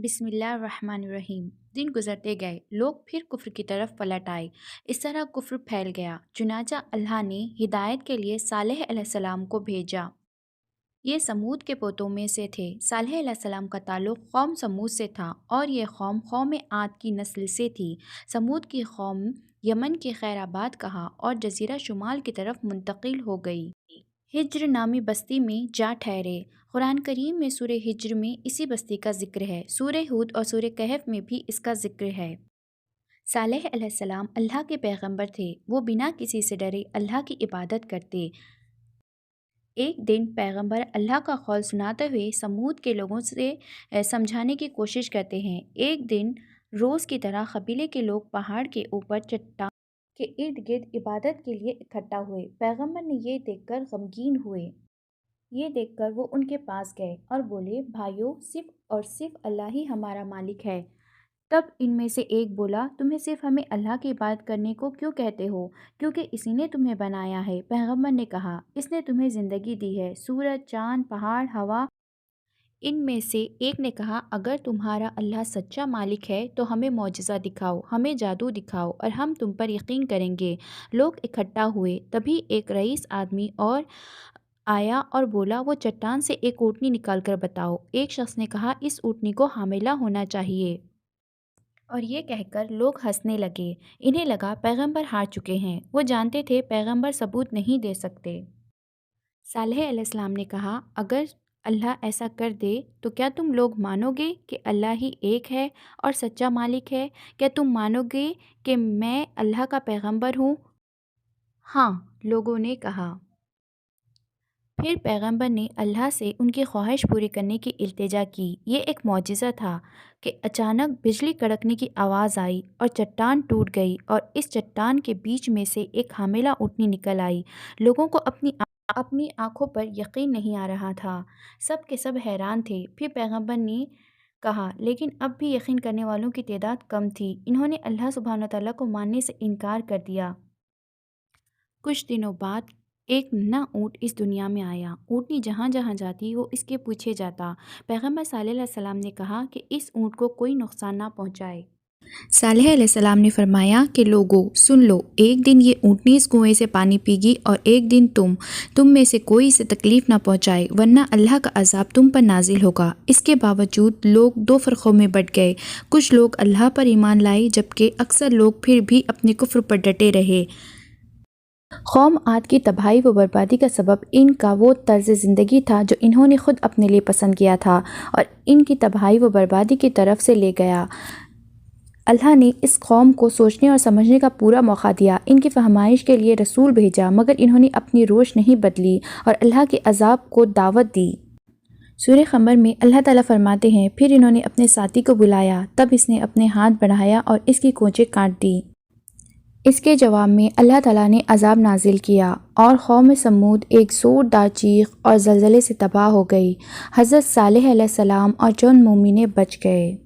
بسم اللہ الرحمن الرحیم۔ دن گزرتے گئے، لوگ پھر کفر کی طرف پلٹ آئے۔ اس طرح کفر پھیل گیا۔ چنانچہ اللہ نے ہدایت کے لیے صالح علیہ السلام کو بھیجا۔ یہ سمود کے پوتوں میں سے تھے۔ صالح علیہ السلام کا تعلق قوم سمود سے تھا اور یہ قوم عاد کی نسل سے تھی۔ سمود کی قوم یمن کے خیر آباد کہا اور جزیرہ شمال کی طرف منتقل ہو گئی۔ ہجر نامی بستی میں جا ٹھہرے۔ قرآن کریم میں سورہ ہجر میں اسی بستی کا ذکر ہے۔ سورہ ہود اور سورہ کہف میں بھی اس کا ذکر ہے۔ صالح علیہ السلام اللہ کے پیغمبر تھے۔ وہ بنا کسی سے ڈرے اللہ کی عبادت کرتے۔ ایک دن پیغمبر اللہ کا قول سناتے ہوئے سمود کے لوگوں سے سمجھانے کی کوشش کرتے ہیں۔ ایک دن روز کی طرح قبیلے کے لوگ پہاڑ کے اوپر چٹان کے ارد گرد عبادت کے لیے اکٹھا ہوئے۔ پیغمبر نے یہ دیکھ کر غمگین ہوئے۔ یہ دیکھ کر وہ ان کے پاس گئے اور بولے، بھائیو، صرف اور صرف اللہ ہی ہمارا مالک ہے۔ تب ان میں سے ایک بولا، تمہیں صرف ہمیں اللہ کی عبادت کرنے کو کیوں کہتے ہو؟ کیونکہ اسی نے تمہیں بنایا ہے۔ پیغمبر نے کہا، اس نے تمہیں زندگی دی ہے، سورج، چاند، پہاڑ، ہوا۔ ان میں سے ایک نے کہا، اگر تمہارا اللہ سچا مالک ہے تو ہمیں معجزہ دکھاؤ، ہمیں جادو دکھاؤ اور ہم تم پر یقین کریں گے۔ لوگ اکٹھا ہوئے۔ تبھی ایک رئیس آدمی اور آیا اور بولا، وہ چٹان سے ایک اونٹنی نکال کر بتاؤ۔ ایک شخص نے کہا، اس اونٹنی کو حاملہ ہونا چاہیے۔ اور یہ کہہ کر لوگ ہنسنے لگے۔ انہیں لگا پیغمبر ہار چکے ہیں۔ وہ جانتے تھے پیغمبر ثبوت نہیں دے سکتے۔ صالح علیہ السلام نے کہا، اگر اللہ ایسا کر دے تو کیا تم لوگ مانو گے کہ اللہ ہی ایک ہے اور سچا مالک ہے؟ کیا تم مانو گے کہ میں اللہ کا پیغمبر ہوں؟ ہاں، لوگوں نے کہا۔ پھر پیغمبر نے اللہ سے ان کی خواہش پوری کرنے کی التجا کی۔ یہ ایک معجزہ تھا کہ اچانک بجلی کڑکنے کی آواز آئی اور چٹان ٹوٹ گئی اور اس چٹان کے بیچ میں سے ایک حاملہ اونٹنی نکل آئی۔ لوگوں کو اپنی آنکھوں پر یقین نہیں آ رہا تھا۔ سب کے سب حیران تھے۔ پھر پیغمبر نے کہا، لیکن اب بھی یقین کرنے والوں کی تعداد کم تھی۔ انہوں نے اللہ سبحانہ وتعالیٰ کو ماننے سے انکار کر دیا۔ کچھ دنوں بعد ایک نہ اونٹ اس دنیا میں آیا۔ اونٹنی جہاں جہاں جاتی وہ اس کے پیچھے جاتا۔ پیغمبر صالح علیہ السلام نے کہا کہ اس اونٹ کو کوئی نقصان نہ پہنچائے۔ صالح علیہ السلام نے فرمایا کہ لوگو سن لو، ایک دن یہ اونٹنی اس کنویں سے پانی پی گی اور ایک دن تم میں سے کوئی اسے تکلیف نہ پہنچائے، ورنہ اللہ کا عذاب تم پر نازل ہوگا۔ اس کے باوجود لوگ دو فرقوں میں بٹ گئے۔ کچھ لوگ اللہ پر ایمان لائے جبکہ اکثر لوگ پھر بھی اپنے کفر پر ڈٹے رہے۔ قوم عاد کی تباہی و بربادی کا سبب ان کا وہ طرز زندگی تھا جو انہوں نے خود اپنے لیے پسند کیا تھا اور ان کی تباہی و بربادی کی طرف سے لے گیا۔ اللہ نے اس قوم کو سوچنے اور سمجھنے کا پورا موقع دیا۔ ان کی فہمائش کے لیے رسول بھیجا مگر انہوں نے اپنی روش نہیں بدلی اور اللہ کے عذاب کو دعوت دی۔ سورہ قمر میں اللہ تعالیٰ فرماتے ہیں، پھر انہوں نے اپنے ساتھی کو بلایا، تب اس نے اپنے ہاتھ بڑھایا اور اس کی کونچیں کاٹ دی۔ اس کے جواب میں اللہ تعالیٰ نے عذاب نازل کیا اور قوم سمود ایک زوردار چیخ اور زلزلے سے تباہ ہو گئی۔ حضرت صالح علیہ السلام اور چند مومنین بچ گئے۔